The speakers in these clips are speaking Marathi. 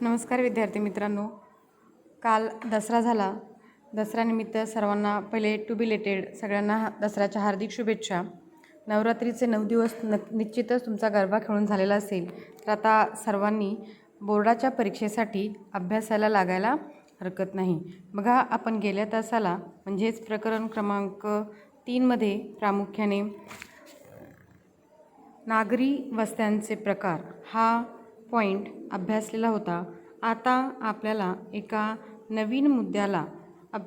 नमस्कार विद्यार्थी मित्रांनो, काल दसरा झाला. दसऱ्यानिमित्त सर्वांना पहिले टू बी लेटेड सगळ्यांना दसऱ्याच्या हार्दिक शुभेच्छा. नवरात्रीचे 9 दिवस निश्चितच तुमचा गरबा खेळून झालेला असेल. तर आता सर्वांनी बोर्डाच्या परीक्षेसाठी अभ्यासाला लागायला हरकत नाही. बघा, आपण गेल्या तासाला म्हणजेच प्रकरण क्रमांक 3 मध्ये प्रामुख्याने नागरी वस्त्यांचे प्रकार हा पॉईंट अभ्यासलेला होता. आता आपल्याला एका नवीन मुद्द्याला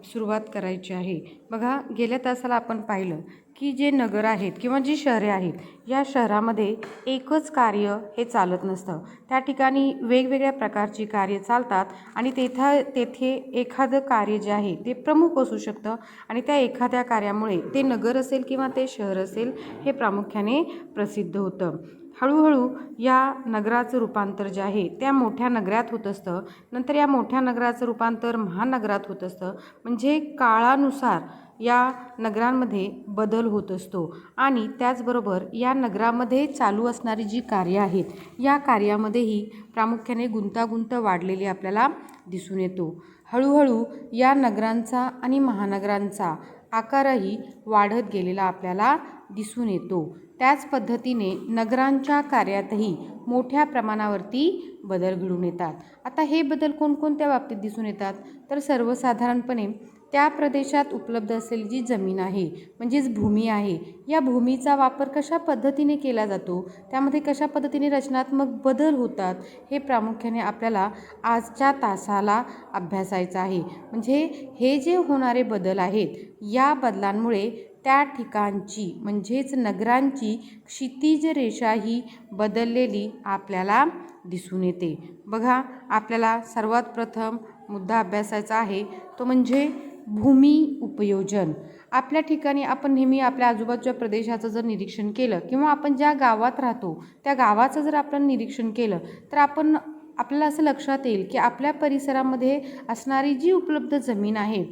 सुरुवात करायची आहे. बघा, गेल्या तासाला आपण पाहिलं की जे नगर आहेत किंवा जी शहरे आहेत, या शहरामध्ये एकच कार्य हे चालत नसतं. त्या ठिकाणी वेगवेगळ्या प्रकारची कार्य चालतात आणि तेथे एखादं कार्य जे आहे ते प्रमुख असू शकतं आणि त्या एखाद्या कार्यामुळे ते नगर असेल किंवा ते शहर असेल हे प्रामुख्याने प्रसिद्ध होतं. हळूहळू या नगराचं रूपांतर जे आहे त्या मोठ्या नगरात होत असतं. नंतर या मोठ्या नगराचं रूपांतर महानगरात होत असतं. म्हणजे काळानुसार या नगरांमध्ये बदल होत असतो आणि त्याचबरोबर या नगरामध्ये चालू असणारी जी कार्य आहेत या कार्यामध्येही प्रामुख्याने गुंतागुंत वाढलेली आपल्याला दिसून येतो. हळूहळू या नगरांचा आणि महानगरांचा आकारही वाढत गेलेला आपल्याला दिसून येतो. त्याच पद्धतीने नगरांच्या कार्यातही मोठ्या प्रमाणावरती बदल घडून येतात. आता हे बदल कोणकोणत्या बाबतीत दिसून येतात तर सर्वसाधारणपणे त्या प्रदेशात उपलब्ध असलेली जी जमीन आहे म्हणजेच भूमी आहे, या भूमीचा वापर कशा पद्धतीने केला जातो, त्यामध्ये कशा पद्धतीने रचनात्मक बदल होतात हे प्रामुख्याने आपल्याला आजच्या तासाला अभ्यासायचं आहे. म्हणजे हे जे होणारे बदल आहेत या बदलांमुळे त्या ठिकाणची म्हणजेच नगरांची क्षितिज रेषा ही बदललेली आपल्याला दिसून येते. बघा, आपल्याला सर्वात प्रथम मुद्दा अभ्यासायचा आहे तो म्हणजे भूमी उपयोजन. आपल्या ठिकाणी आपण नेहमी आपल्या आजूबाजूच्या प्रदेशाचं जर निरीक्षण केलं किंवा आपण ज्या गावात राहतो त्या गावाचं जर आपण निरीक्षण केलं तर आपल्याला असं लक्षात येईल की आपल्या परिसरामध्ये असणारी जी उपलब्ध जमीन आहे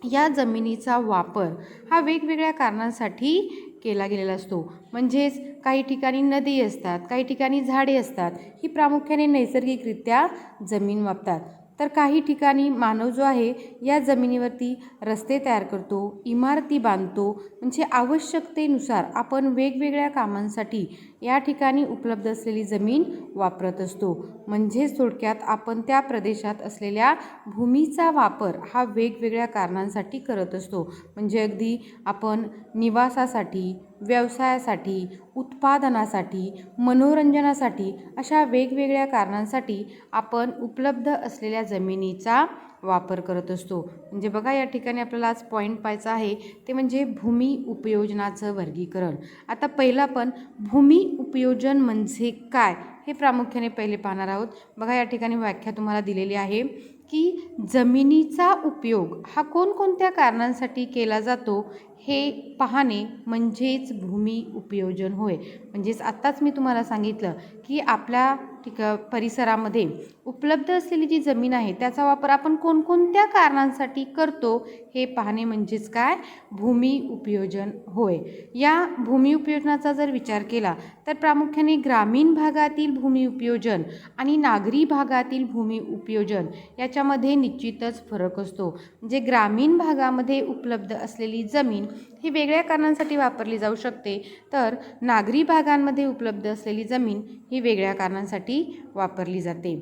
या जमिनीचा वापर हा वेगवेगळ्या कारणांसाठी केला गेलेला असतो. म्हणजेच काही ठिकाणी नदी असतात, काही ठिकाणी झाडे असतात, ही प्रामुख्याने नैसर्गिकरित्या जमीन वापरतात. तर काही ठिकाणी मानव जो आहे या जमिनीवरती रस्ते तयार करतो, इमारती बांधतो. म्हणजे आवश्यकतेनुसार आपण वेगवेगळ्या कामांसाठी या ठिकाणी उपलब्ध असलेली जमीन वापरत असतो. म्हणजेच थोडक्यात आपण त्या प्रदेशात असलेल्या भूमीचा वापर हा वेगवेगळ्या कारणांसाठी करत असतो. म्हणजे अगदी आपण निवासासाठी, व्यवसायासाठी, उत्पादनासाठी, मनोरंजनासाठी अशा वेगवेगळ्या कारणांसाठी आपण उपलब्ध असलेल्या जमिनीचा वापर करत असतो. म्हणजे बघा, या ठिकाणी आपल्याला आज पॉईंट पाहायचा आहे ते म्हणजे भूमी उपयोजनाचं वर्गीकरण. आता पहिलं आपण भूमी उपयोजन म्हणजे काय हे प्रामुख्याने पहिले पाहणार आहोत. बघा, या ठिकाणी व्याख्या तुम्हाला दिलेली आहे की जमिनीचा उपयोग हा कोणकोणत्या कारणांसाठी केला जातो हे पाहणे म्हणजेच भूमी उपयोजन होय. म्हणजेच आत्ताच मी तुम्हाला सांगितलं की आपल्या परिसरामध्ये उपलब्ध असलेली जी जमीन आहे त्याचा वापर आपण कोणकोणत्या कारणांसाठी करतो हे पाहणे म्हणजेच काय, भूमी उपयोजन होय. या भूमी उपयोजनाचा जर विचार केला तर प्रामुख्याने ग्रामीण भागातील भूमी उपयोजन आणि नागरी भागातील भूमी उपयोजन याच्यामध्ये निश्चितच फरक असतो. म्हणजे ग्रामीण भागामध्ये उपलब्ध असलेली जमीन ही वेगळ्या कारणांसाठी वापरली जाऊ शकते, तर नागरी भागांमध्ये उपलब्ध असलेली जमीन ही वेगळ्या कारणांसाठी वापरली जाते.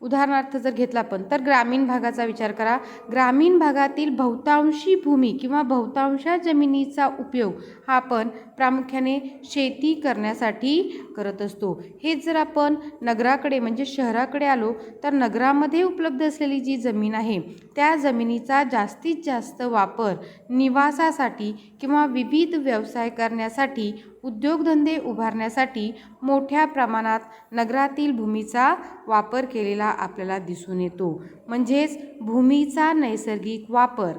उदाहरणार्थ जर घेतला आपण तर ग्रामीण भागाचा विचार करा. ग्रामीण भागातील बहुतांशी भूमी किंवा बहुतांश जमिनीचा उपयोग हा आपण प्रामुख्याने शेती करण्यासाठी करत असतो. हेच जर आपण नगराकडे म्हणजे शहराकडे आलो तर नगरामध्ये उपलब्ध असलेली जी जमीन आहे त्या जमिनीचा जास्तीत जास्त वापर निवासासाठी किंवा विविध व्यवसाय करण्यासाठी, उद्योगधंदे उभारण्यासाठी मोठ्या प्रमाणात नगरातील भूमीचा वापर केलेला आपल्याला दिसून येतो. म्हणजेच भूमीचा नैसर्गिक वापर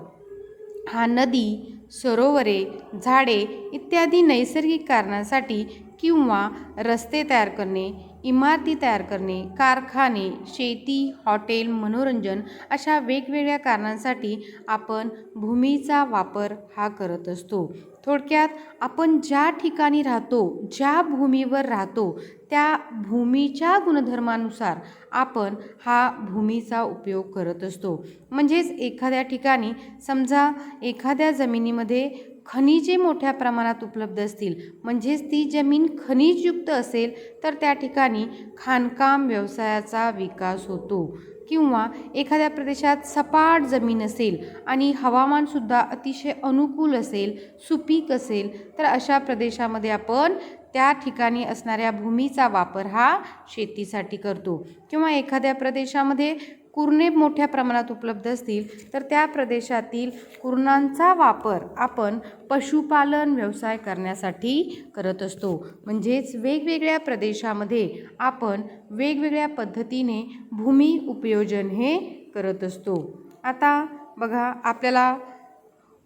हा नदी, सरोवरे, झाडे इत्यादी नैसर्गिक कारणांसाठी किंवा रस्ते तयार करणे, इमारती तयार करणे, कारखाने, शेती, हॉटेल, मनोरंजन अशा वेगवेगळ्या कारणांसाठी आपण भूमीचा वापर हा करत असतो. थोडक्यात आपण ज्या ठिकाणी राहतो, ज्या भूमीवर राहतो त्या भूमीच्या गुणधर्मानुसार आपण हा भूमीचा उपयोग करत असतो. म्हणजेच एखाद्या ठिकाणी समजा एखाद्या जमिनीमध्ये खनिजे मोठ्या प्रमाणात उपलब्ध असतील, म्हणजेच ती जमीन खनिजयुक्त असेल तर त्या ठिकाणी खाणकाम व्यवसायाचा विकास होतो. किंवा एखाद्या प्रदेशात सपाट जमीन असेल आणि हवामानसुद्धा अतिशय अनुकूल असेल, सुपीक असेल, तर अशा प्रदेशामध्ये आपण त्या ठिकाणी असणाऱ्या भूमीचा वापर हा शेतीसाठी करतो. किंवा एखाद्या प्रदेशामध्ये कुरणे मोठ्या प्रमाणात उपलब्ध असतील तर त्या प्रदेशातील कुरणांचा वापर आपण पशुपालन व्यवसाय करण्यासाठी करत असतो. म्हणजेच वेगवेगळ्या प्रदेशामध्ये आपण वेगवेगळ्या पद्धतीने भूमी उपयोजन हे करत असतो. आता बघा, आपल्याला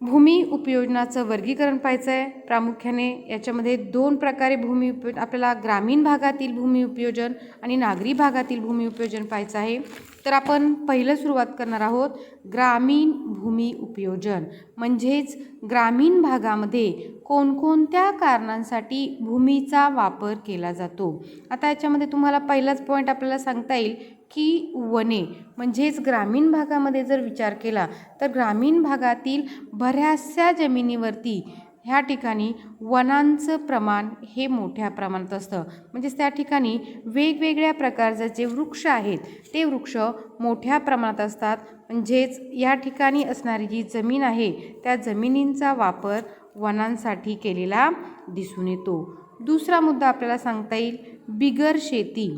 भूमी उपयोजनाचं वर्गीकरण पाहायचं आहे. प्रामुख्याने याच्यामध्ये 2 प्रकारे भूमी उपयोजन, आपल्याला ग्रामीण भागातील भूमी उपयोजन आणि नागरी भागातील भूमी उपयोजन पाहायचं आहे. तर आपण पहिलं सुरुवात करणार आहोत ग्रामीण भूमी उपयोजन. म्हणजेच ग्रामीण भागामध्ये कोणकोणत्या कारणांसाठी भूमीचा वापर केला जातो. आता याच्यामध्ये तुम्हाला पहिलाच पॉईंट आपल्याला सांगता येईल की वने. म्हणजेच ग्रामीण भागामध्ये जर विचार केला तर ग्रामीण भागातील बऱ्याचशा जमिनीवरती ह्या ठिकाणी वनांचं प्रमाण हे मोठ्या प्रमाणात असतं. म्हणजेच त्या ठिकाणी वेगवेगळ्या प्रकारचे जे वृक्ष आहेत ते वृक्ष मोठ्या प्रमाणात असतात. म्हणजेच या ठिकाणी असणारी जी जमीन आहे त्या जमिनींचा वापर वनांसाठी केलेला दिसून येतो. दुसरा मुद्दा आपल्याला सांगता येईल बिगर शेती.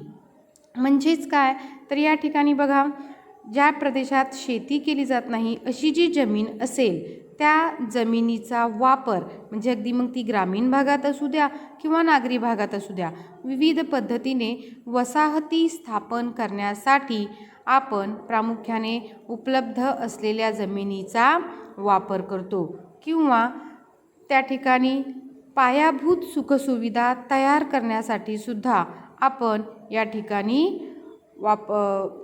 म्हणजेच काय, तर या ठिकाणी बघा, ज्या प्रदेशात शेती केली जात नाही अशी जी जमीन असेल त्या जमिनीचा वापर, म्हणजे अगदी मग ती ग्रामीण भागात असू द्या किंवा नागरी भागात असू द्या, विविध पद्धतीने वसाहती स्थापन करण्यासाठी आपण प्रामुख्याने उपलब्ध असलेल्या जमिनीचा वापर करतो. किंवा त्या ठिकाणी पायाभूत सुखसुविधा तयार करण्यासाठी सुद्धा आपण या ठिकाणी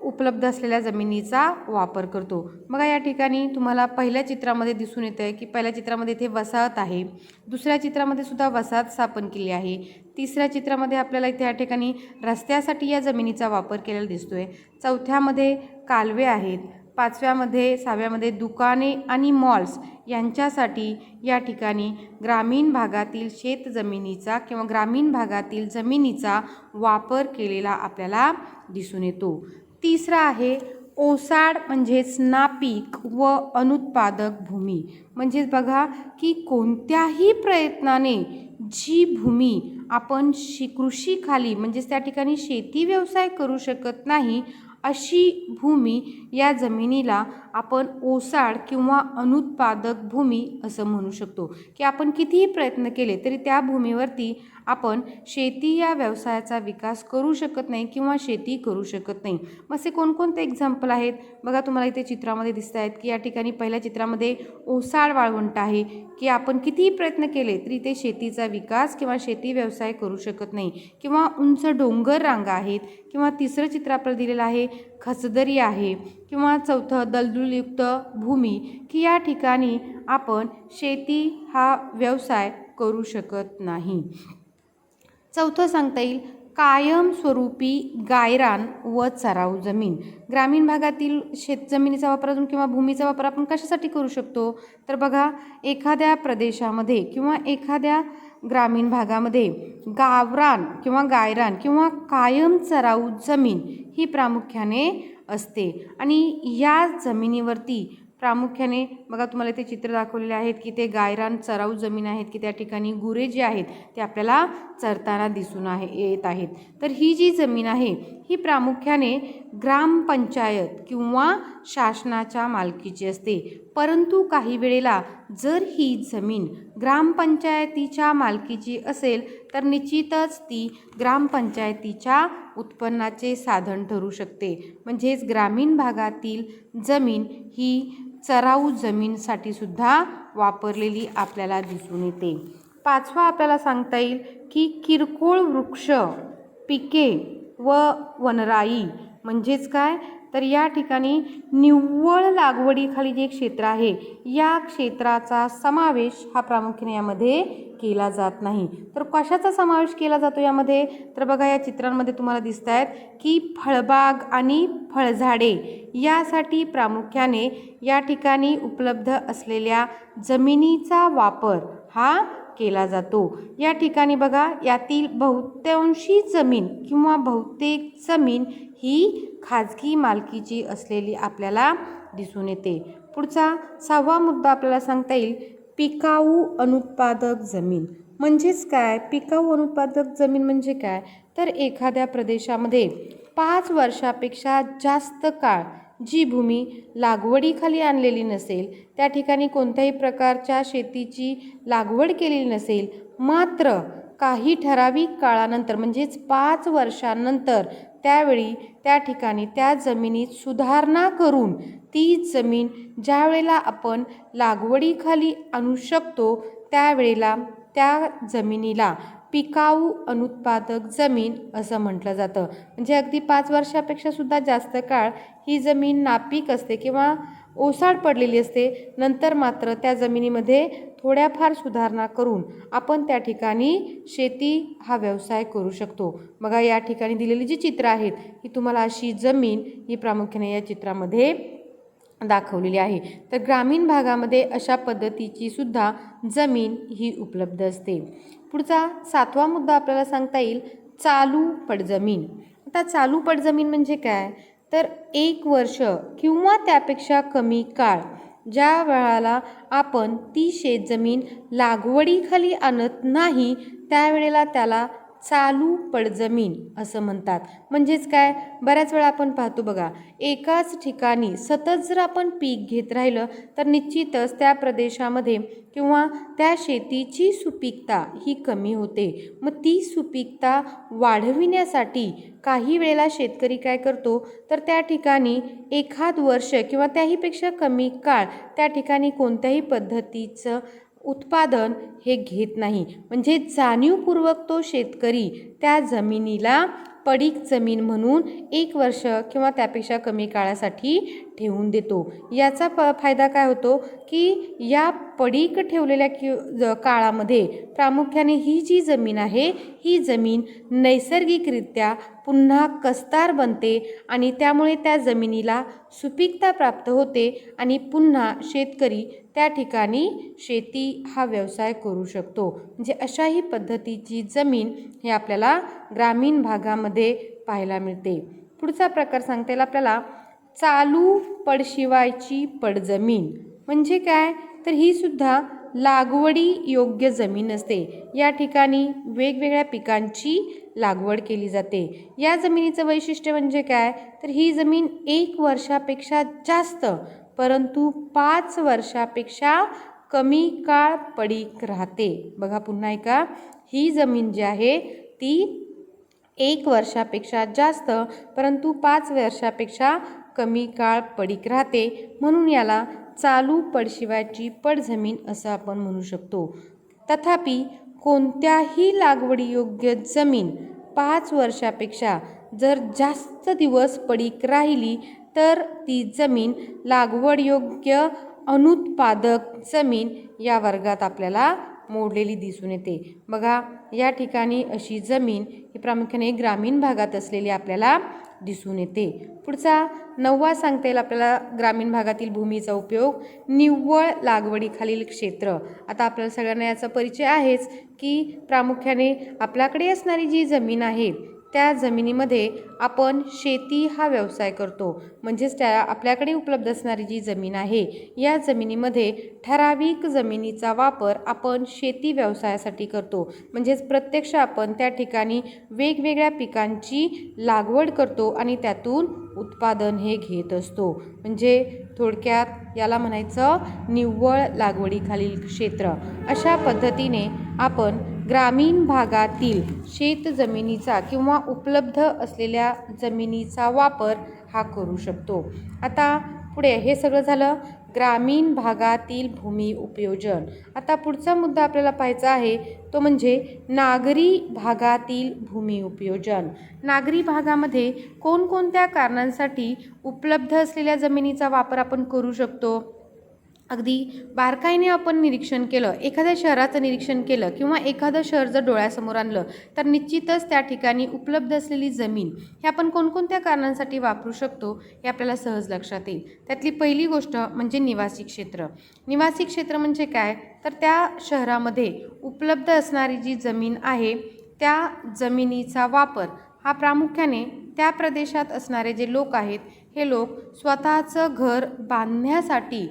उपलब्ध असलेल्या जमिनीचा वापर करतो. बघा, या ठिकाणी तुम्हाला पहिल्या चित्रामध्ये दिसून येतं आहे की पहिल्या चित्रामध्ये इथे वसाहत आहे, दुसऱ्या चित्रामध्ये सुद्धा वसाहत स्थापन केली आहे, तिसऱ्या चित्रामध्ये आपल्याला इथे या ठिकाणी रस्त्यासाठी या जमिनीचा वापर केलेला दिसतो आहे, चौथ्यामध्ये कालवे आहेत, पाचव्यामध्ये 6व्यामध्ये दुकाने आणि मॉल्स यांच्यासाठी या ठिकाणी ग्रामीण भागातील शेतजमिनीचा किंवा ग्रामीण भागातील जमिनीचा वापर केलेला आपल्याला दिसून येतो. तिसरा आहे ओसाड, म्हणजेच नापीक व अनुत्पादक भूमी. म्हणजेच बघा की कोणत्याही प्रयत्नाने जी भूमी आपण कृषीखाली, म्हणजेच त्या ठिकाणी शेती व्यवसाय करू शकत नाही अशी भूमी या जमिनीला आपण ओसाड किंवा अनुत्पादक भूमी असं म्हणू शकतो. की आपण कितीही प्रयत्न केले तरी त्या भूमीवरती आपण शेती या व्यवसायाचा विकास करू शकत नाही किंवा शेती करू शकत नाही. मग असे कोणकोणते एक्झाम्पल आहेत बघा, तुम्हाला इथे चित्रामध्ये दिसत आहेत की या ठिकाणी पहिल्या चित्रामध्ये ओसाड वाळवंट आहे की आपण कितीही प्रयत्न केले तरी ते शेतीचा विकास किंवा शेती व्यवसाय करू शकत नाही. किंवा उंच डोंगर रांगा आहेत. किंवा तिसरं चित्र आपल्याला दिलेलं आहे खचदरी आहे. किंवा चौथं दलदुलयुक्त भूमी, की या ठिकाणी आपण शेती हा व्यवसाय करू शकत नाही. चौथं सांगता येईल कायमस्वरूपी गायरान व चराऊ जमीन. ग्रामीण भागातील शेतजमिनीचा वापर अजून किंवा भूमीचा वापर आपण कशासाठी करू शकतो, तर बघा, एखाद्या प्रदेशामध्ये किंवा एखाद्या ग्रामीण भागामध्ये गावरान किंवा गायरान किंवा कायम चराऊ जमीन ही प्रामुख्याने असते. आणि या जमिनीवरती प्रामुख्याने बघा, तुम्हाला इथे चित्र दाखवलेले आहेत की ते गायरान चराऊ जमीन आहेत की त्या ठिकाणी गुरे जे आहेत ते आपल्याला चरताना दिसून येत आहेत. तर ही जी जमीन आहे ही प्रामुख्याने ग्रामपंचायत किंवा शासनाच्या मालकीची असते. परंतु काही वेळेला जर ही जमीन ग्रामपंचायतीच्या मालकीची असेल तर निश्चितच ती ग्रामपंचायतीच्या उत्पन्नाचे साधन ठरू शकते. म्हणजेच ग्रामीण भागातील जमीन ही चराऊ जमीनसाठी सुद्धा वापरलेली आपल्याला दिसून येते. पाचवा आपल्याला सांगता येईल की किरकोळ वृक्ष, पिके व वनराई म्हणजेच काय, तर या ठिकाणी निव्वळ लागवडीखाली जे क्षेत्र आहे या क्षेत्राचा समावेश हा प्रामुख्याने यामध्ये केला जात नाही. तर कशाचा समावेश केला जातो यामध्ये, तर बघा या चित्रांमध्ये तुम्हाला दिसत आहेत की फळबाग आणि फळझाडे यासाठी प्रामुख्याने या ठिकाणी उपलब्ध असलेल्या जमिनीचा वापर हा केला जातो. या ठिकाणी बघा यातील बहुतांशी जमीन किंवा बहुतेक जमीन ही खाजगी मालकीची असलेली आपल्याला दिसून येते. पुढचा 6वा मुद्दा आपल्याला सांगता येईल पिकाऊ अनुत्पादक जमीन. म्हणजेच काय, पिकाऊ अनुत्पादक जमीन म्हणजे काय, तर एखाद्या प्रदेशामध्ये 5 वर्षापेक्षा जास्त काळ जी भूमी लागवडीखाली आणलेली नसेल, त्या ठिकाणी कोणत्याही प्रकारच्या शेतीची लागवड केलेली नसेल, मात्र काही ठराविक काळानंतर म्हणजेच 5 वर्षांनंतर त्यावेळी त्या ठिकाणी त्या जमिनीत सुधारणा करून ती जमीन ज्या वेळेला आपण लागवडीखाली आणू शकतो त्यावेळेला त्या जमिनीला पिकाऊ अनुत्पादक जमीन असं म्हटलं जातं. म्हणजे अगदी 5 वर्षापेक्षा सुद्धा जास्त काळ ही जमीन नापीक असते किंवा ओसाड पडलेली असते. नंतर मात्र त्या जमिनीमध्ये थोड्याफार सुधारणा करून आपण त्या ठिकाणी शेती हा व्यवसाय करू शकतो. बघा या ठिकाणी दिलेली जी चित्र आहेत ही तुम्हाला अशी जमीन ही प्रामुख्याने या चित्रामध्ये दाखवलेली आहे. तर ग्रामीण भागामध्ये अशा पद्धतीची सुद्धा जमीन ही उपलब्ध असते. पुढचा 7वा मुद्दा आपल्याला सांगता येईल चालू पडजमीन. आता चालू पडजमीन म्हणजे काय, तर 1 वर्ष किंवा त्यापेक्षा कमी काळ ज्या वेळाला आपण ती शेतजमीन लागवडीखाली आणत नाही त्यावेळेला त्याला चालू पडजमीन असं म्हणतात. म्हणजेच काय, बऱ्याच वेळा आपण पाहतो बघा एकाच ठिकाणी सतत जर आपण पीक घेत राहिलं तर निश्चितच त्या प्रदेशामध्ये किंवा त्या शेतीची सुपीकता ही कमी होते. मग ती सुपीकता वाढविण्यासाठी काही वेळेला शेतकरी काय करतो, तर त्या ठिकाणी एखाद वर्ष किंवा त्याहीपेक्षा कमी काळ त्या ठिकाणी कोणत्याही पद्धतीचं उत्पादन हे घेत नाही. म्हणजे जाणीवपूर्वक तो शेतकरी त्या जमिनीला पडीक जमीन म्हणून 1 वर्ष किंवा त्यापेक्षा कमी काळासाठी ठेवून देतो. याचा फायदा काय होतो की या पडीक ठेवलेल्या काळामध्ये प्रामुख्याने ही जी जमीन आहे ही जमीन नैसर्गिकरित्या पुन्हा कसदार बनते आणि त्यामुळे त्या जमिनीला सुपीकता प्राप्त होते आणि पुन्हा शेतकरी त्या ठिकाणी शेती हा व्यवसाय करू शकतो. म्हणजे अशाही पद्धतीची जमीन हे आपल्याला ग्रामीण भागामध्ये पाहायला मिळते. पुढचा प्रकार सांगता येईल आपल्याला चालू पडशिवायची पडजमीन. म्हणजे काय, तर ही सुद्धा लागवडी योग्य जमीन असते. या ठिकाणी वेगवेगळ्या पिकांची लागवड केली जाते. या जमिनीचं वैशिष्ट्य म्हणजे काय, तर ही जमीन 1 वर्षापेक्षा जास्त परंतु 5 वर्षापेक्षा कमी काळ पडीक राहते. बघा पुन्हा एकदा, ही जमीन जी आहे ती 1 वर्षापेक्षा जास्त परंतु 5 वर्षापेक्षा कमी काळ पडीक राहते, म्हणून याला चालू पडशिवायची पडजमीन असं आपण म्हणू शकतो. तथापि कोणत्याही लागवडीयोग्य जमीन 5 वर्षापेक्षा जर जास्त दिवस पडीक राहिली तर ती जमीन लागवडयोग्य अनुत्पादक जमीन या वर्गात आपल्याला मोडलेली दिसून येते. बघा या ठिकाणी अशी जमीन ही प्रामुख्याने ग्रामीण भागात असलेली आपल्याला दिसून येते. पुढचा 9वा सांगता येईल आपल्याला ग्रामीण भागातील भूमीचा उपयोग निव्वळ लागवडीखालील क्षेत्र. आता आपल्याला सगळ्यांना याचा परिचय आहेच की प्रामुख्याने आपल्याकडे असणारी जी जमीन आहे त्या जमिनीमध्ये आपण शेती हा व्यवसाय करतो. म्हणजेच त्या आपल्याकडे उपलब्ध असणारी जी जमीन आहे या जमिनीमध्ये ठराविक जमिनीचा वापर आपण शेती व्यवसायासाठी करतो. म्हणजेच प्रत्यक्ष आपण त्या ठिकाणी वेगवेगळ्या पिकांची लागवड करतो आणि त्यातून उत्पादन हे घेत असतो. म्हणजे थोडक्यात याला म्हणायचं निव्वळ लागवडीखालील क्षेत्र. अशा पद्धतीने आपण ग्रामीण भागातील शेतजमिनीचा किंवा उपलब्ध असलेल्या जमिनीचा वापर हा करू शकतो. आता पुढे हे सगळं झालं ग्रामीण भागातील भूमी उपयोजन. आता पुढचा मुद्दा आपल्याला पाहायचा आहे तो म्हणजे नागरी भागातील भूमी उपयोजन. नागरी भागामध्ये कोणकोणत्या कारणांसाठी उपलब्ध असलेल्या जमिनीचा वापर आपण करू शकतो. अगदी बारकाईने आपण निरीक्षण केलं, एखाद्या शहराचं निरीक्षण केलं किंवा एखादं शहर जर डोळ्यासमोर आणलं तर निश्चितच त्या ठिकाणी उपलब्ध असलेली जमीन हे आपण कोणकोणत्या कारणांसाठी वापरू शकतो हे आपल्याला सहज लक्षात येईल. त्यातली पहिली गोष्ट म्हणजे निवासी क्षेत्र. निवासी क्षेत्र म्हणजे काय, तर त्या शहरामध्ये उपलब्ध असणारी जी जमीन आहे त्या जमिनीचा वापर हा प्रामुख्याने त्या प्रदेशात असणारे जे लोक आहेत हे लोक स्वतःचं घर बांधण्यासाठी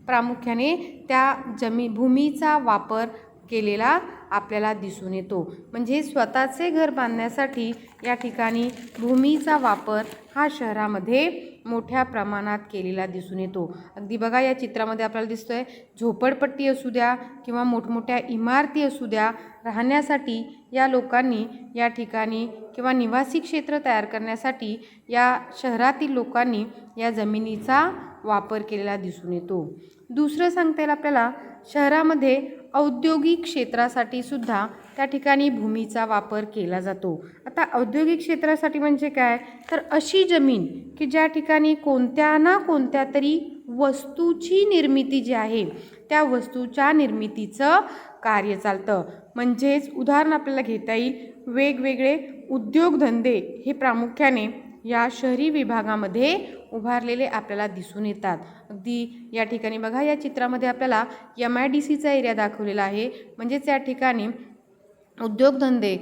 प्रामुख्याने त्या भूमीचा वापर केलेला आपल्याला दिसून येतो. म्हणजे स्वतःचे घर बांधण्यासाठी या ठिकाणी भूमीचा वापर हा शहरामध्ये मोठ्या प्रमाणात केलेला दिसून येतो. अगदी बघा या चित्रामध्ये आपल्याला दिसतोय झोपडपट्टी असू द्या किंवा मोठमोठ्या इमारती असू द्या, राहण्यासाठी या लोकांनी या ठिकाणी किंवा निवासी क्षेत्र तयार करण्यासाठी या शहरातील लोकांनी या जमिनीचा वापर केलेला दिसून येतो. दुसरं सांगता येईल आपल्याला शहरामध्ये औद्योगिक क्षेत्रासाठी सुद्धा त्या ठिकाणी भूमीचा वापर केला जातो. आता औद्योगिक क्षेत्रासाठी म्हणजे काय, तर अशी जमीन की ज्या ठिकाणी कोणत्या ना कोणत्या तरी वस्तूची निर्मिती जी आहे त्या वस्तूच्या निर्मितीचं कार्य चालतं. म्हणजेच उदाहरण आपल्याला घेता येईल वेगवेगळे उद्योगधंदे हे प्रामुख्याने या शहरी विभागामध्ये उभारलेले आपल्याला दिसून येतात. अगदी या ठिकाणी बघा या चित्रामध्ये आपल्याला MIDCचा एरिया दाखवलेला आहे. म्हणजेच या ठिकाणी उद्योगधंदे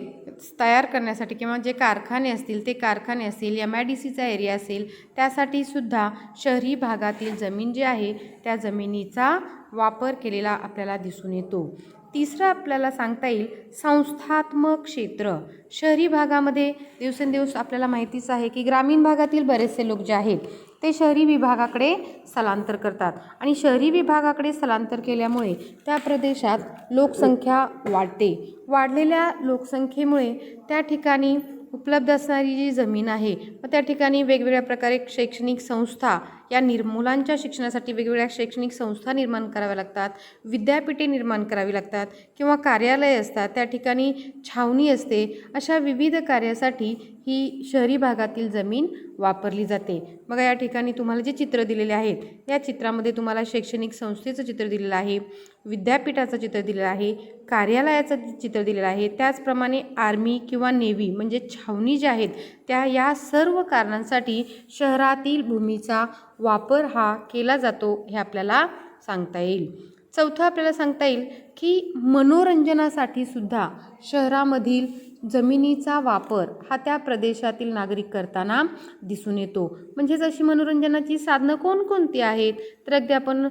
तयार करण्यासाठी किंवा जे कारखाने असतील ते कारखाने असतील, MIDCचा एरिया असेल, त्यासाठी सुद्धा शहरी भागातील जमीन जी आहे त्या जमिनीचा वापर केलेला आपल्याला दिसून येतो. तिसरं आपल्याला सांगता येईल संस्थात्मक क्षेत्र. शहरी भागामध्ये दिवसेंदिवस आपल्याला माहितीच आहे की ग्रामीण भागातील बरेचसे लोक जे आहेत ते शहरी विभागाकडे स्थलांतर करतात आणि शहरी विभागाकडे स्थलांतर केल्यामुळे त्या प्रदेशात लोकसंख्या वाढते. वाढलेल्या लोकसंख्येमुळे त्या ठिकाणी उपलब्ध असणारी जी जमीन आहे व त्या ठिकाणी वेगवेगळ्या प्रकारे शैक्षणिक संस्था या मुलांच्या शिक्षणासाठी वेगवेगळ्या शैक्षणिक संस्था निर्माण कराव्या लागतात, विद्यापीठे निर्माण करावी लागतात किंवा कार्यालय असतात, त्या ठिकाणी छावणी असते. अशा विविध कार्यासाठी ही शहरी भागातील जमीन वापरली जाते. बघा या ठिकाणी तुम्हाला जे चित्र दिलेले आहेत या चित्रामध्ये तुम्हाला शैक्षणिक संस्थेचं चित्र दिलेलं आहे, विद्यापीठाचं चित्र दिलेलं आहे, कार्यालयाचं चित्र दिलेलं आहे. त्याचप्रमाणे आर्मी किंवा नेव्ही म्हणजे छावणी ज्या आहेत त्या या सर्व कारणांसाठी शहरातील भूमीचा वापर हा केला जातो हे आपल्याला सांगता येईल. चौथं आपल्याला सांगता येईल की मनोरंजनासाठी सुद्धा शहरामधील जमिनीचा वापर हा त्या प्रदेशातील नागरिक करताना दिसून येतो. म्हणजेच अशी मनोरंजनाची साधनं कोणकोणती आहेत, तर अगदी आपण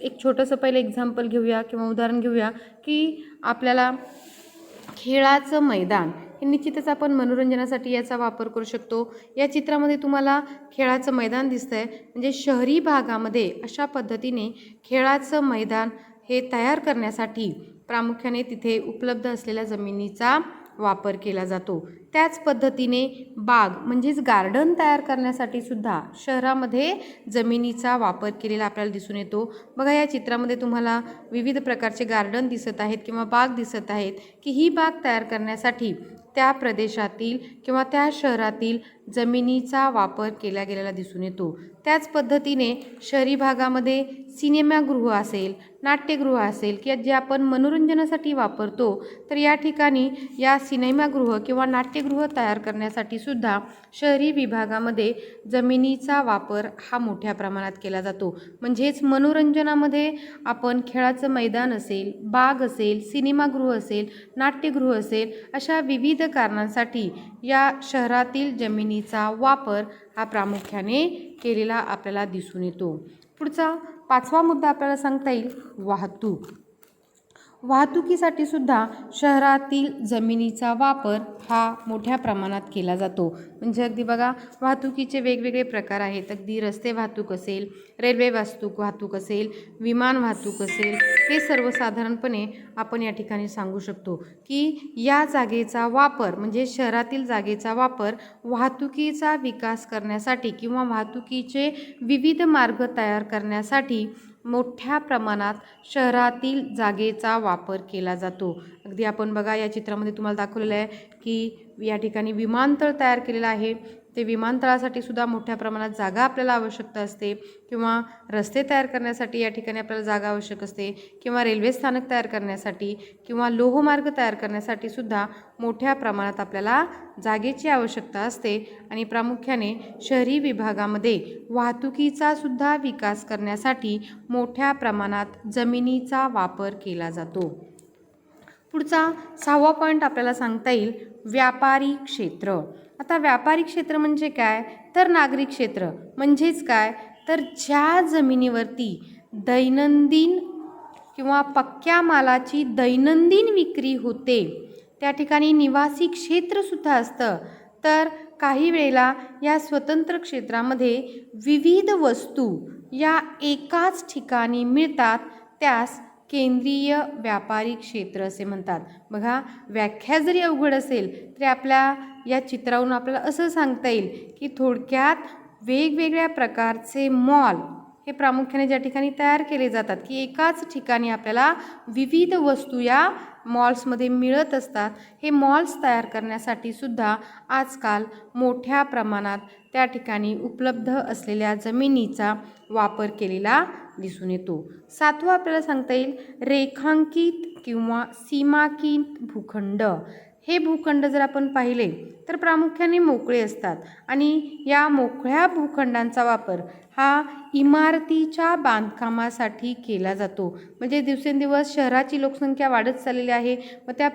एक छोटंसं पहिलं एक्झाम्पल घेऊया किंवा उदाहरण घेऊया की आपल्याला खेळाचं मैदान हे निश्चितच आपण मनोरंजनासाठी याचा वापर करू शकतो. या चित्रामध्ये तुम्हाला खेळाचं मैदान दिसतंय. म्हणजे शहरी भागामध्ये अशा पद्धतीने खेळाचं मैदान हे तयार करण्यासाठी प्रामुख्याने तिथे उपलब्ध असलेल्या जमिनीचा वापर केला जातो. त्याच पद्धतीने बाग म्हणजेच गार्डन तयार करण्यासाठी सुद्धा शहरामध्ये जमिनीचा वापर केलेला आपल्याला दिसून येतो. बघा या चित्रामध्ये तुम्हाला विविध प्रकारचे गार्डन दिसत आहेत किंवा बाग दिसत आहेत की ही बाग तयार करण्यासाठी त्या प्रदेशातील किंवा त्या शहरातील जमिनीचा वापर केला गेलेला दिसून येतो. त्याच पद्धतीने शहरी भागामध्ये सिनेमागृह असेल, नाट्यगृह असेल की जे आपण मनोरंजनासाठी वापरतो, तर या ठिकाणी या सिनेमागृह किंवा नाट्यगृह तयार करण्यासाठी सुद्धा शहरी विभागामध्ये जमिनीचा वापर हा मोठ्या प्रमाणात केला जातो. म्हणजेच मनोरंजनामध्ये आपण खेळाचं मैदान असेल, बाग असेल, सिनेमागृह असेल, नाट्यगृह असेल, अशा विविध कारणांसाठी या शहरातील जमिनीचा वापर हा प्रामुख्याने केलेला आपल्याला दिसून येतो. पुढचा पाचवा मुद्दा आपल्याला सांगता येईल वाहतूक. वाहतुकीसाठी सुद्धा शहरातील जमिनीचा वापर हा मोठ्या प्रमाणात केला जातो. म्हणजे अगदी बघा, वाहतुकीचे वेगवेगळे प्रकार आहेत. अगदी रस्ते वाहतूक असेल, रेल्वे वाहतूक असेल, विमान वाहतूक असेल, हे सर्वसाधारणपणे आपण या ठिकाणी सांगू शकतो की या जागेचा वापर म्हणजे शहरातील जागेचा वापर वाहतुकीचा विकास करण्यासाठी किंवा वाहतुकीचे विविध मार्ग तयार करण्यासाठी मोठ्या प्रमाणात शहरातील जागेचा वापर केला जातो. अगदी आपण बघा, या चित्रामध्ये तुम्हाला दाखवलेलं आहे की या ठिकाणी विमानतळ तयार केलेलं आहे. ते विमानतळासाठी सुद्धा मोठ्या प्रमाणात जागा आपल्याला आवश्यकता असते, किंवा रस्ते तयार करण्यासाठी या ठिकाणी आपल्याला जागा आवश्यक असते, किंवा रेल्वे स्थानक तयार करण्यासाठी किंवा लोहमार्ग तयार करण्यासाठी सुद्धा मोठ्या प्रमाणात आपल्याला जागेची आवश्यकता असते. आणि प्रामुख्याने शहरी विभागामध्ये वाहतुकीचा सुद्धा विकास करण्यासाठी मोठ्या प्रमाणात जमिनीचा वापर केला जातो. पुढचा 6वा पॉईंट आपल्याला सांगता येईल व्यापारी क्षेत्र. आता व्यापारी क्षेत्र म्हणजे काय, तर नागरिक क्षेत्र म्हणजेच काय, तर ज्या जमिनीवरती दैनंदिन किंवा पक्क्या मालाची दैनंदिन विक्री होते त्या ठिकाणी निवासी क्षेत्रसुद्धा असतं. तर काही वेळेला या स्वतंत्र क्षेत्रामध्ये विविध वस्तू या एकाच ठिकाणी मिळतात, त्यास केंद्रीय व्यापारी क्षेत्र असे म्हणतात. बघा, व्याख्या जरी अवघड असेल तरी आपल्या या चित्रावरून आपल्याला असं सांगता येईल की थोडक्यात वेगवेगळ्या प्रकारचे मॉल हे प्रामुख्याने ज्या ठिकाणी तयार केले जातात की एकाच ठिकाणी आपल्याला विविध वस्तू या मॉल्समध्ये मिळत असतात. हे मॉल्स तयार करण्यासाठी सुद्धा आजकाल मोठ्या प्रमाणात त्या ठिकाणी उपलब्ध असलेल्या जमिनीचा वापर केलेला दिसून येतो. 7वं आपल्याला सांगता येईल रेखांकित किंवा सीमांकित भूखंड. हे भूखंड जर आपण पाहिले तर प्रामुख्याने मोकळे असतात आणि या मोकळ्या भूखंडांचा वापर हा इमारतीच्या बांधकामासाठी केला जातो. म्हणजे दिवसेंदिवस शहराची लोकसंख्या वाढत चाललेली आहे व त्या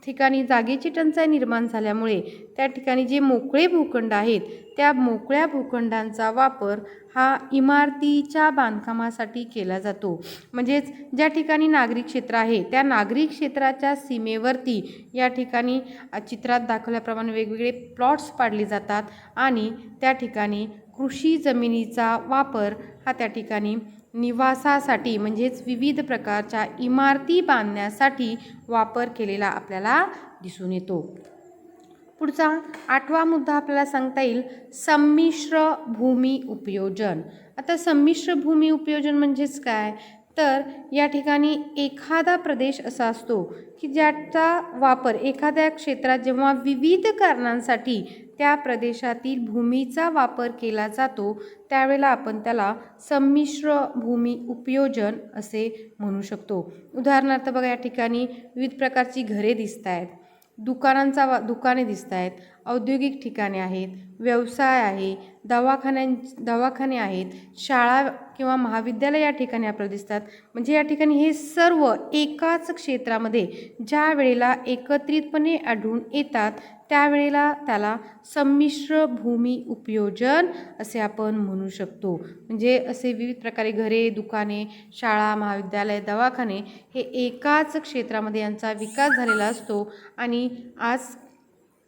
ठिकाणी जागेची टंचाई निर्माण झाल्यामुळे त्या ठिकाणी जे मोकळे भूखंड आहेत त्या मोकळ्या भूखंडांचा वापर हा इमारतीच्या बांधकामासाठी केला जातो. म्हणजेच ज्या ठिकाणी नागरिक क्षेत्र आहे त्या नागरिक क्षेत्राच्या सीमेवरती या ठिकाणी चित्रात दाखवल्याप्रमाणे वेगवेगळे प्लॉट्स पाडले जातात आणि त्या ठिकाणी कृषी जमिनीचा वापर हा त्या ठिकाणी निवासासाठी म्हणजेच विविध प्रकारच्या इमारती बांधण्यासाठी वापर केलेला आपल्याला दिसून येतो. पुढचा 8वा मुद्दा आपल्याला सांगता येईल संमिश्र भूमी उपयोजन. आता संमिश्र भूमी उपयोजन म्हणजेच काय, तर या ठिकाणी एखादा प्रदेश असा असतो की ज्याचा वापर एखाद्या क्षेत्रात जेव्हा विविध कारणांसाठी त्या प्रदेशातील भूमीचा वापर केला जातो त्यावेळेला आपण त्याला संमिश्र भूमी उपयोजन असे म्हणू शकतो. उदाहरणार्थ बघा, या ठिकाणी विविध प्रकारची घरे दिसत आहेत, दुकाने दिसत आहेत, औद्योगिक ठिकाणे आहेत, व्यवसाय आहे, दवाखाने आहेत, शाळा किंवा महाविद्यालय या ठिकाणी आपल्याला दिसतात. म्हणजे या ठिकाणी हे सर्व एकाच क्षेत्रामध्ये ज्या वेळेला एकत्रितपणे आढळून येतात त्यावेळेला त्याला संमिश्र भूमी उपयोजन असे आपण म्हणू शकतो. म्हणजे असे विविध प्रकारे घरे, दुकाने, शाळा, महाविद्यालय, दवाखाने हे एकाच क्षेत्रामध्ये यांचा विकास झालेला असतो आणि आज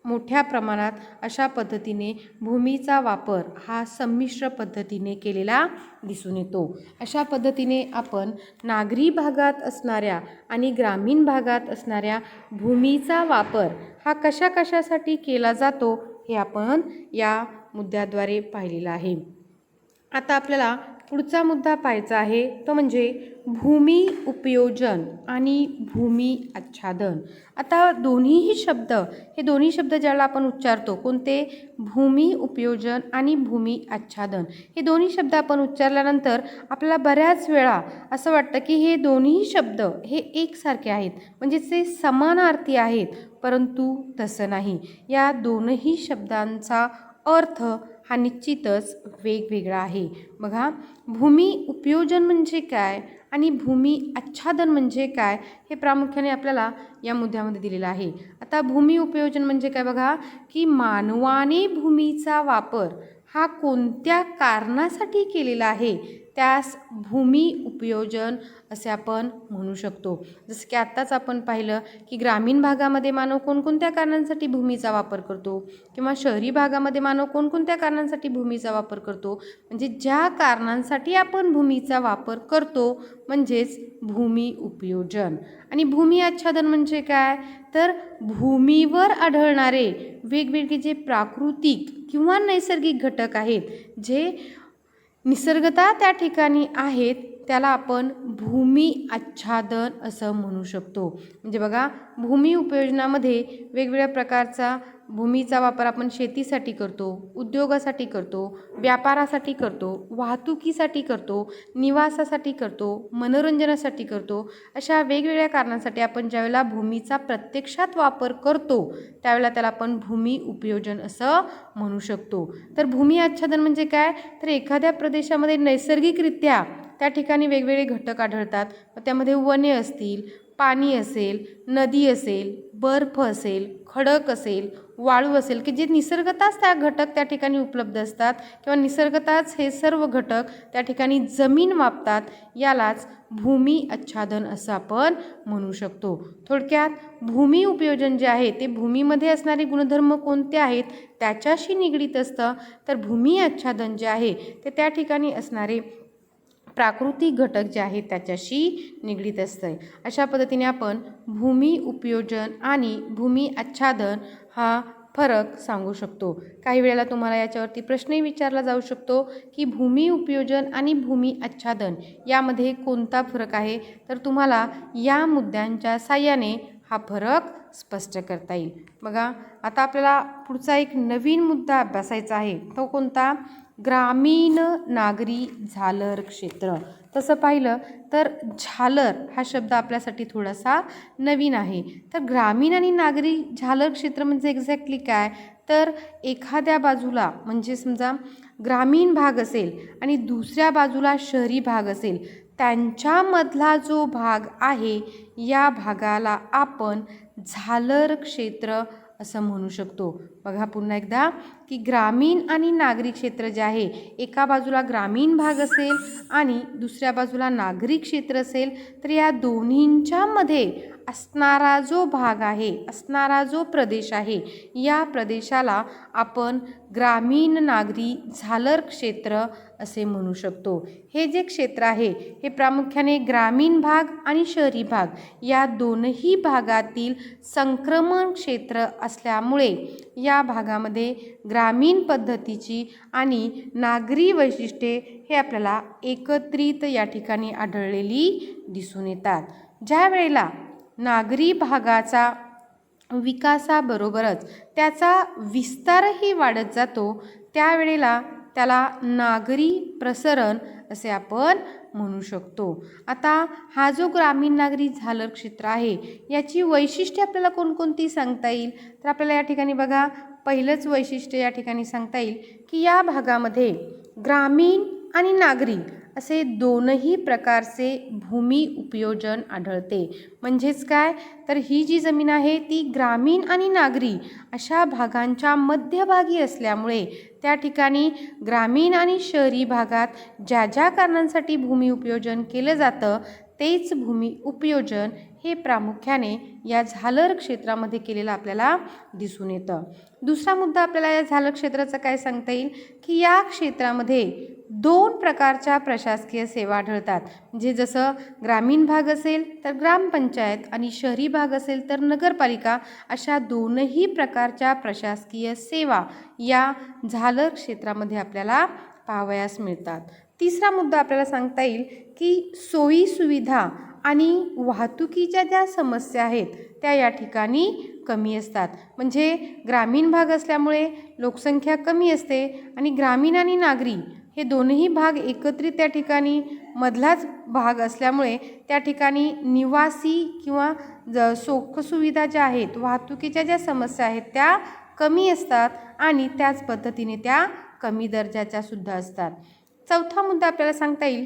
मोठ्या प्रमाणात अशा पद्धतीने भूमीचा वापर हा संमिश्र पद्धतीने केलेला दिसून येतो. अशा पद्धतीने आपण नागरी भागात असणाऱ्या आणि ग्रामीण भागात असणाऱ्या भूमीचा वापर हा कशाकशासाठी केला जातो हे आपण या मुद्द्याद्वारे पाहिलेला आहे. आता आपल्याला पुढचा मुद्दा पाहायचा आहे तो म्हणजे भूमी उपयोजन आणि भूमी आच्छादन. आता दोन्ही शब्द ज्याला आपण उच्चारतो, कोणते, भूमी उपयोजन आणि भूमी आच्छादन, हे दोन्ही शब्द आपण उच्चारल्यानंतर आपल्याला बऱ्याच वेळा असं वाटतं की हे दोन्ही शब्द हे एकसारखे आहेत, म्हणजे ते समानार्थी आहेत, परंतु तसं नाही. या दोनही शब्दांचा अर्थ हा निश्चितच वेगवेगळा आहे. बघा, भूमी उपयोजन म्हणजे काय आणि भूमी आच्छादन म्हणजे काय हे प्रामुख्याने आपल्याला या मुद्द्यामध्ये दिलेलं आहे. आता भूमी उपयोजन म्हणजे काय, बघा की मानवाने भूमीचा वापर हा कोणत्या कारणासाठी केलेला आहे त्यास भूमी उपयोजन असे आपण म्हणू शकतो. जसं की आत्ताच आपण पाहिलं की ग्रामीण भागामध्ये मानव कोणकोणत्या कारणांसाठी भूमीचा वापर करतो किंवा शहरी भागामध्ये मानव कोणकोणत्या कारणांसाठी भूमीचा वापर करतो. म्हणजे ज्या कारणांसाठी आपण भूमीचा वापर करतो म्हणजेच भूमी उपयोजन. आणि भूमी आच्छादन म्हणजे काय, तर भूमीवर आढळणारे वेगवेगळे जे प्राकृतिक किंवा नैसर्गिक घटक आहेत, जे निसर्गतः त्या ठिकाणी आहेत, त्याला आपण भूमी आच्छादन असं म्हणू शकतो. म्हणजे बघा, भूमी उपयोजनामध्ये वेगवेगळ्या प्रकारचा भूमीचा वापर आपण शेतीसाठी करतो, उद्योगासाठी करतो, व्यापारासाठी करतो, वाहतुकीसाठी करतो, निवासासाठी करतो, मनोरंजनासाठी करतो. अशा वेगवेगळ्या कारणांसाठी आपण ज्यावेळेला भूमीचा प्रत्यक्षात वापर करतो त्यावेळेला त्याला आपण भूमी उपयोजन असं म्हणू शकतो. तर भूमी आच्छादन म्हणजे काय, तर एखाद्या प्रदेशामध्ये नैसर्गिकरित्या त्या ठिकाणी वेगवेगळे घटक आढळतात. त्यामध्ये वने असतील, पाणी असेल, नदी असेल, बर्फ असेल, खडक असेल, वाळू असेल की जे निसर्गतःच त्या घटक त्या ठिकाणी उपलब्ध असतात किंवा निसर्गतःच हे सर्व घटक त्या ठिकाणी जमीन मापतात, यालाच भूमी आच्छादन असं आपण म्हणू शकतो. थोडक्यात भूमी उपयोजन जे आहे ते भूमीमध्ये असणारे गुणधर्म कोणते आहेत त्याच्याशी निगडीत असतं, तर भूमी आच्छादन जे आहे ते त्या ठिकाणी असणारे प्राकृतिक घटक जे आहेत त्याच्याशी निगडीत असतं. अशा पद्धतीने आपण भूमी उपयोजन आणि भूमी आच्छादन हा फरक सांगू शकतो. काही वेळेला तुम्हाला याच्यावरती प्रश्नही विचारला जाऊ शकतो की भूमी उपयोजन आणि भूमी आच्छादन यामध्ये कोणता फरक आहे, तर तुम्हाला या मुद्द्यांच्या साहाय्याने हा फरक स्पष्ट करता येईल. बघा, आता आपल्याला पुढचा एक नवीन मुद्दा अभ्यासायचा आहे, तो कोणता, ग्रामीण नागरी झालर क्षेत्र. तसं पाहिलं तर झालर हा शब्द आपल्यासाठी थोडासा नवीन आहे. तर ग्रामीण आणि नागरी झालर क्षेत्र म्हणजे एक्झॅक्टली काय, तर एखाद्या बाजूला म्हणजे समजा ग्रामीण भाग असेल आणि दुसऱ्या बाजूला शहरी भाग असेल, त्यांच्यामधला जो भाग आहे या भागाला आपण झालर क्षेत्र असं म्हणू शकतो. बघा पुन्हा एकदा की ग्रामीण आणि नागरी क्षेत्र जे आहे, एका बाजूला ग्रामीण भाग असेल आणि दुसऱ्या बाजूला नागरी क्षेत्र असेल, तर या दोन्हींच्या मध्ये असणारा जो भाग आहे, असणारा जो प्रदेश आहे, या प्रदेशाला आपण ग्रामीण नागरी झालर क्षेत्र असे म्हणू शकतो. हे जे क्षेत्र आहे हे प्रामुख्याने ग्रामीण भाग आणि शहरी भाग या दोनही भागातील संक्रमण क्षेत्र असल्यामुळे या भागामध्ये ग्रामीण पद्धतीची आणि नागरी वैशिष्ट्ये हे आपल्याला एकत्रित या ठिकाणी आढळलेली दिसून येतात. ज्या वेळेला नागरी भागाचा विकासाबरोबरच त्याचा विस्तारही वाढत जातो, त्यावेळेला त्याला नागरी प्रसरण असे आपण म्हणू शकतो. आता हा जो ग्रामीण नागरी झालर क्षेत्र आहे याची वैशिष्ट्ये आपल्याला कोणकोणती सांगता येईल, तर आपल्याला या ठिकाणी बघा, पहिलंच वैशिष्ट्य या ठिकाणी सांगता येईल की या भागामध्ये ग्रामीण आणि नागरी असे दोनही प्रकारचे भूमी उपयोजन आढळते. म्हणजेच काय, तर ही जी जमीन आहे ती ग्रामीण आणि नागरी अशा भागांच्या मध्यभागी असल्यामुळे त्या ठिकाणी ग्रामीण आणि शहरी भागात ज्या ज्या कारणांसाठी भूमी उपयोजन केलं जातं तेच भूमी उपयोजन हे प्रामुख्याने या झालर क्षेत्रामध्ये केलेलं आपल्याला दिसून येतं. दुसरा मुद्दा आपल्याला या झालर क्षेत्राचा काय सांगता येईल की या क्षेत्रामध्ये दोन प्रकारच्या प्रशासकीय सेवा आढळतात. म्हणजे जसं ग्रामीण भाग असेल तर ग्रामपंचायत आणि शहरी भाग असेल तर नगरपालिका, अशा दोनही प्रकारच्या प्रशासकीय सेवा या झालर क्षेत्रामध्ये आपल्याला पाहावयास मिळतात. तिसरा मुद्दा आपल्याला सांगता येईल की सोयी सुविधा आणि वाहतुकीच्या ज्या समस्या आहेत त्या या ठिकाणी कमी असतात. म्हणजे ग्रामीण भाग असल्यामुळे लोकसंख्या कमी असते आणि ग्रामीण आणि नागरी हे दोनही भाग एकत्रित त्या ठिकाणी मधलाच भाग असल्यामुळे त्या ठिकाणी निवासी किंवा सुखसुविधा ज्या आहेत, वाहतुकीच्या ज्या समस्या आहेत त्या कमी असतात आणि त्याच पद्धतीने त्या कमी दर्जाच्या सुद्धा असतात. चौथा मुद्दा आपल्याला सांगता येईल,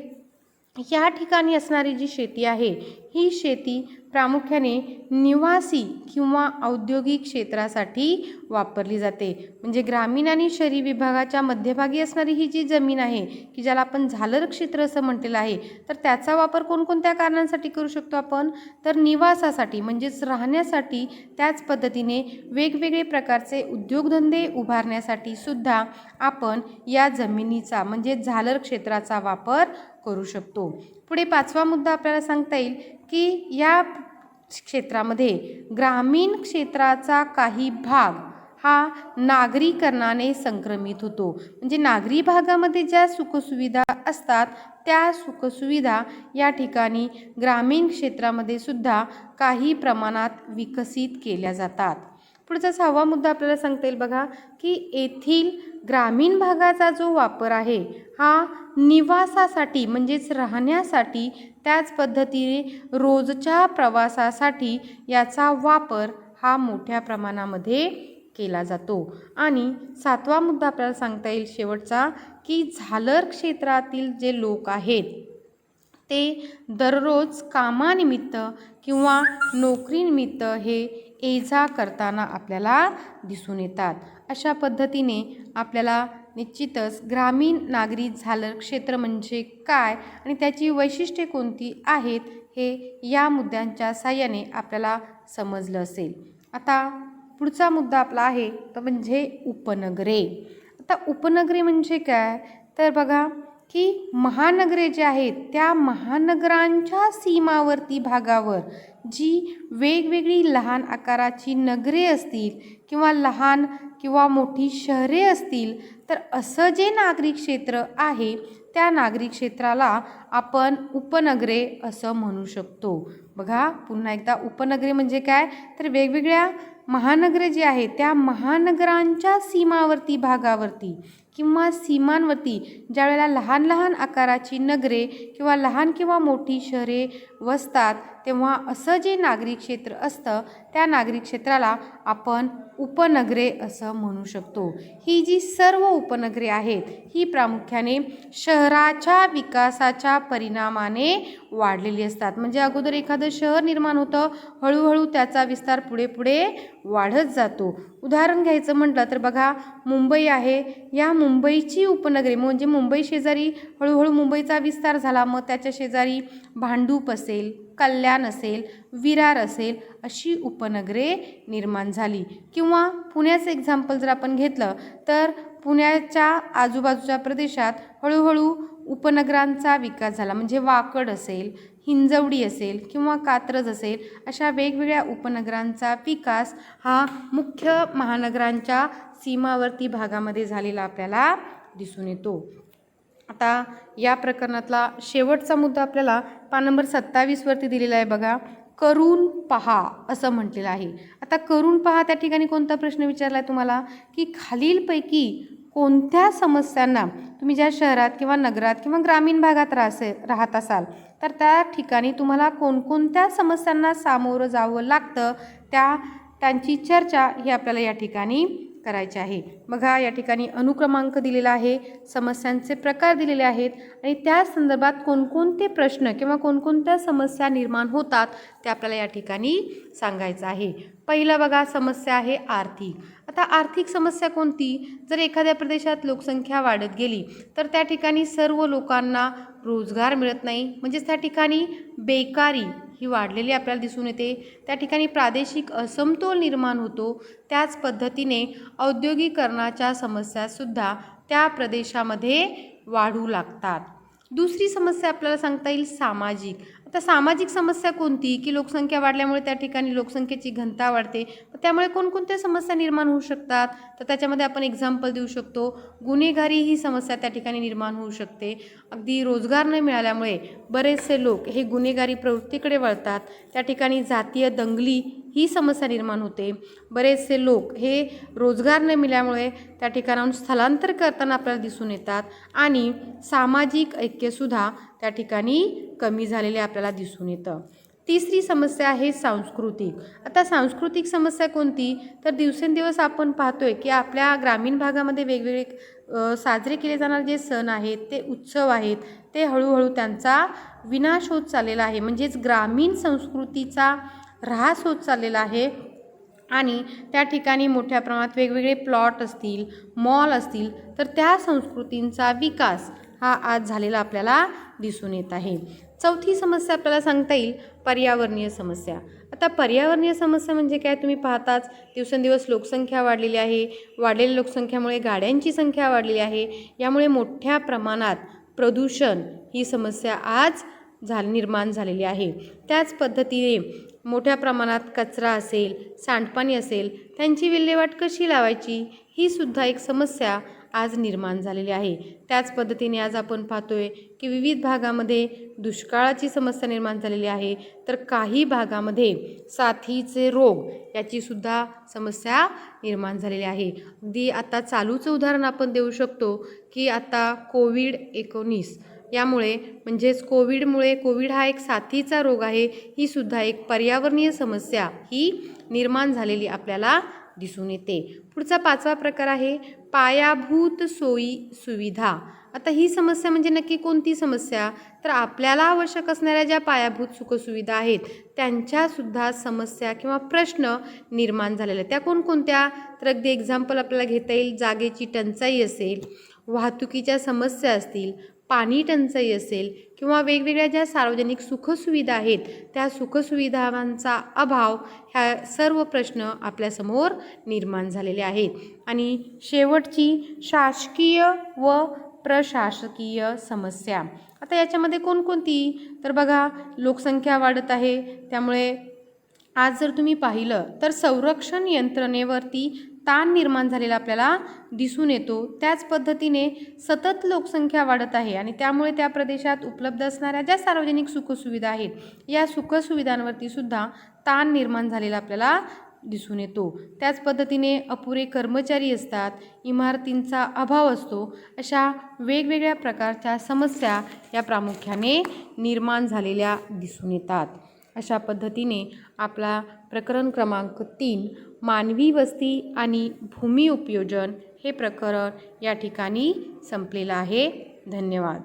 या ठिकाणी असणारी जी शेती आहे ही शेती प्रामुख्याने निवासी किंवा औद्योगिक क्षेत्रासाठी वापरली जाते. म्हणजे ग्रामीण आणि शहरी विभागाच्या मध्यभागी असणारी ही जी जमीन आहे की ज्याला आपण झालर क्षेत्र असं म्हटलेलं आहे, तर त्याचा वापर कोणकोणत्या कारणांसाठी करू शकतो आपण? तर निवासासाठी म्हणजेच राहण्यासाठी, त्याच पद्धतीने वेगवेगळे प्रकारचे उद्योगधंदे उभारण्यासाठी सुद्धा आपण या जमिनीचा म्हणजे झालर क्षेत्राचा वापर करू शकतो. पुढे 5वा मुद्दा आपल्याला सांगता येईल की या क्षेत्रामध्ये ग्रामीण क्षेत्राचा काही भाग हा नागरीकरणाने संक्रमित होतो. म्हणजे नागरी भागामध्ये ज्या सुखसुविधा असतात त्या सुखसुविधा या ठिकाणी ग्रामीण क्षेत्रामध्ये सुद्धा काही प्रमाणात विकसित केल्या जातात. पुढचा 6वा मुद्दा आपल्याला सांगता येईल बघा की येथील ग्रामीण भागाचा जो वापर आहे हा निवासासाठी म्हणजेच राहण्यासाठी, त्याच पद्धतीने रोजच्या प्रवासासाठी याचा वापर हा मोठ्या प्रमाणामध्ये केला जातो. आणि 7वा मुद्दा आपल्याला सांगता येईल शेवटचा की झालर क्षेत्रातील जे लोक आहेत ते दररोज कामानिमित्त किंवा नोकरीनिमित्त हे ये जा करताना आपल्याला दिसून येतात. अशा पद्धतीने आपल्याला निश्चितच ग्रामीण नागरी झालर क्षेत्र म्हणजे काय आणि त्याची वैशिष्ट्ये कोणती आहेत हे या मुद्द्यांच्या साहाय्याने आपल्याला समजलं असेल. आता पुढचा मुद्दा आपला आहे तो म्हणजे उपनगरे. आता उपनगरे म्हणजे काय? तर बघा की महानगरे जे आहेत त्या महानगरांच्या सीमावर्ती भागावर जी वेगवेगळी लहान आकाराची नगरे असतील किंवा लहान किंवा मोठी शहरे असतील, तर असं जे नागरी क्षेत्र आहे त्या नागरी क्षेत्राला आपण उपनगरे असं म्हणू शकतो. बघा पुन्हा एकदा, उपनगरे म्हणजे काय? तर वेगवेगळ्या महानगरे जी आहेत त्या महानगरांच्या सीमावर्ती भागावरती किंवा सीमांवरती ज्या वेळेला लहान लहान आकाराची नगरे किंवा लहान किंवा मोठी शहरे वसतात, तेव्हा असं जे नागरी क्षेत्र असतं त्या नागरी क्षेत्राला आपण उपनगरे असं म्हणू शकतो. ही जी सर्व उपनगरे आहेत ही प्रामुख्याने शहराच्या विकासाच्या परिणामाने वाढलेली असतात. म्हणजे अगोदर एखादं शहर निर्माण होतं, हळूहळू त्याचा विस्तार पुढे पुढे वाढत जातो. उदाहरण घ्यायचं म्हटलं तर बघा मुंबई आहे, या मुंबईची उपनगरे म्हणजे मुंबई शेजारी हळूहळू मुंबईचा विस्तार झाला, मग त्याच्या शेजारी भांडूप असेल, कल्याण असेल, विरार असेल, अशी उपनगरे निर्माण झाली. किंवा पुण्याचं एक्झाम्पल जर आपण घेतलं तर पुण्याच्या आजूबाजूच्या प्रदेशात हळूहळू उपनगरांचा विकास झाला. म्हणजे वाकड असेल, हिंजवडी असेल किंवा कात्रज असेल, अशा वेगवेगळ्या उपनगरांचा विकास हा मुख्य महानगरांच्या सीमावर्ती भागामध्ये झालेला आपल्याला दिसून येतो. आता या प्रकरणातला शेवटचा मुद्दा आपल्याला पान नंबर 27 वरती दिलेला आहे बघा, करून पहा असं म्हटलेलं आहे. आता करून पहा त्या ठिकाणी कोणता प्रश्न विचारला आहे तुम्हाला की खालीलपैकी कोणत्या समस्यांना तुम्ही ज्या शहरात किंवा नगरात किंवा ग्रामीण भागात राहत असाल तर त्या ठिकाणी तुम्हाला कोणकोणत्या समस्यांना सामोरं जावं लागतं त्यांची चर्चा ही आपल्याला या ठिकाणी करायची आहे. बघा या ठिकाणी अनुक्रमांक दिलेला आहे, समस्यांचे प्रकार दिलेले आहेत आणि त्या संदर्भात कोणकोणते प्रश्न किंवा कोणकोणत्या समस्या निर्माण होतात ते आपल्याला या ठिकाणी सांगायचं आहे. पहिलं बघा समस्या आहे आर्थिक. आता आर्थिक समस्या कोणती? जर एखाद्या प्रदेशात लोकसंख्या वाढत गेली तर त्या ठिकाणी सर्व लोकांना रोजगार मिळत नाही, म्हणजेच त्या ठिकाणी बेकारी ही वाढलेली आपल्याला दिसून येते. त्या ठिकाणी प्रादेशिक असमतोल निर्माण होतो. त्याच पद्धतीने औद्योगिकरणाच्या समस्यासुद्धा त्या प्रदेशामध्ये वाढू लागतात. दुसरी समस्या आपल्याला सांगता येईल सामाजिक. आता सामाजिक समस्या कोणती की लोकसंख्या वाढल्यामुळे त्या ठिकाणी लोकसंख्येची घनता वाढते, त्यामुळे कोणकोणत्या समस्या निर्माण होऊ शकतात तर त्याच्यामध्ये आपण एक्झाम्पल देऊ शकतो, गुन्हेगारी ही समस्या त्या ठिकाणी निर्माण होऊ शकते. अगदी रोजगार न मिळाल्यामुळे बरेचसे लोक हे गुन्हेगारी प्रवृत्तीकडे वळतात, त्या ठिकाणी जातीय दंगली ही समस्या निर्माण होते. बरेचसे लोक हे रोजगार न मिळाल्यामुळे त्या ठिकाणाहून स्थलांतर करताना आपल्याला दिसून येतात आणि सामाजिक ऐक्यसुद्धा त्या ठिकाणी कमी झालेले आपल्याला दिसून येतं. तिसरी समस्या आहे सांस्कृतिक. आता सांस्कृतिक समस्या कोणती तर दिवसेंदिवस आपण पाहतोय की आपल्या ग्रामीण भागामध्ये वेगवेगळे साजरे केले जाणारे जे सण आहेत, ते उत्सव आहेत, ते हळूहळू त्यांचा विनाश होत चाललेला आहे. म्हणजेच ग्रामीण संस्कृतीचा ऱ्हास होत चाललेला आहे आणि त्या ठिकाणी मोठ्या प्रमाणात वेगवेगळे प्लॉट असतील, मॉल असतील, तर त्या संस्कृतींचा विकास हा आज झालेला आपल्याला दिसून येत आहे. चौथी समस्या आपल्याला सांगता येईल पर्यावरणीय समस्या. आता पर्यावरणीय समस्या म्हणजे काय, तुम्ही पाहताच दिवसेंदिवस लोकसंख्या वाढलेली आहे. वाढलेल्या लोकसंख्येमुळे गाड्यांची संख्या वाढलेली आहे. यामुळे मोठ्या प्रमाणात प्रदूषण ही समस्या आज निर्माण झालेली आहे. त्याच पद्धतीने मोठ्या प्रमाणात कचरा असेल, सांडपाणी असेल, त्यांची विल्हेवाट कशी लावायची ही सुद्धा एक समस्या आज निर्माण झालेली आहे. त्याच पद्धतीने आज आपण पाहतोय की विविध भागामध्ये दुष्काळाची समस्या निर्माण झालेली आहे, तर काही भागामध्ये साथीचे रोग याची सुद्धा समस्या निर्माण झालेली आहे. अगदी आता चालूचं उदाहरण आपण देऊ शकतो की आता कोविड-19 यामुळे म्हणजेच कोविड हा एक साथीचा रोग आहे, ही सुद्धा एक पर्यावरणीय समस्या ही निर्माण झालेली आपल्याला दिसून येते. पुढचा 5वा प्रकार आहे पायाभूत सोयी सुविधा. आता ही समस्या म्हणजे नक्की कोणती समस्या, तर आपल्याला आवश्यक असणाऱ्या ज्या पायाभूत सुखसुविधा आहेत त्यांच्यासुद्धा समस्या किंवा प्रश्न निर्माण झालेल्या आहेत. त्या कोणकोणत्या, तर अगदी एक्झाम्पल आपल्याला घेता येईल, जागेची टंचाई असेल, वाहतुकीच्या समस्या असतील, पाणी टंचाई असेल किंवा वेगवेगळ्या ज्या सार्वजनिक सुखसुविधा आहेत त्या सुखसुविधांचा अभाव, ह्या सर्व प्रश्न आपल्यासमोर निर्माण झालेले आहेत. आणि शेवटची शासकीय व प्रशासकीय समस्या. आता याच्यामध्ये कोणकोणती, तर बघा लोकसंख्या वाढत आहे, त्यामुळे आज जर तुम्ही पाहिलं तर संरक्षण यंत्रणेवरती ताण निर्माण झालेला आपल्याला दिसून येतो. त्याच पद्धतीने सतत लोकसंख्या वाढत आहे आणि त्यामुळे त्या प्रदेशात उपलब्ध असणाऱ्या ज्या सार्वजनिक सुखसुविधा आहेत या सुखसुविधांवरती सुद्धा ताण निर्माण झालेला आपल्याला दिसून येतो. त्याच पद्धतीने अपुरे कर्मचारी असतात, इमारतींचा अभाव असतो. अशा वेगवेगळ्या प्रकारच्या समस्या या प्रामुख्याने निर्माण झालेल्या दिसून येतात. अशा पद्धतीने आपला प्रकरण क्रमांक 3 मानवी वस्ती आणि भूमी उपयोजन हे प्रकरण या ठिकाणी संपलेलं आहे. धन्यवाद.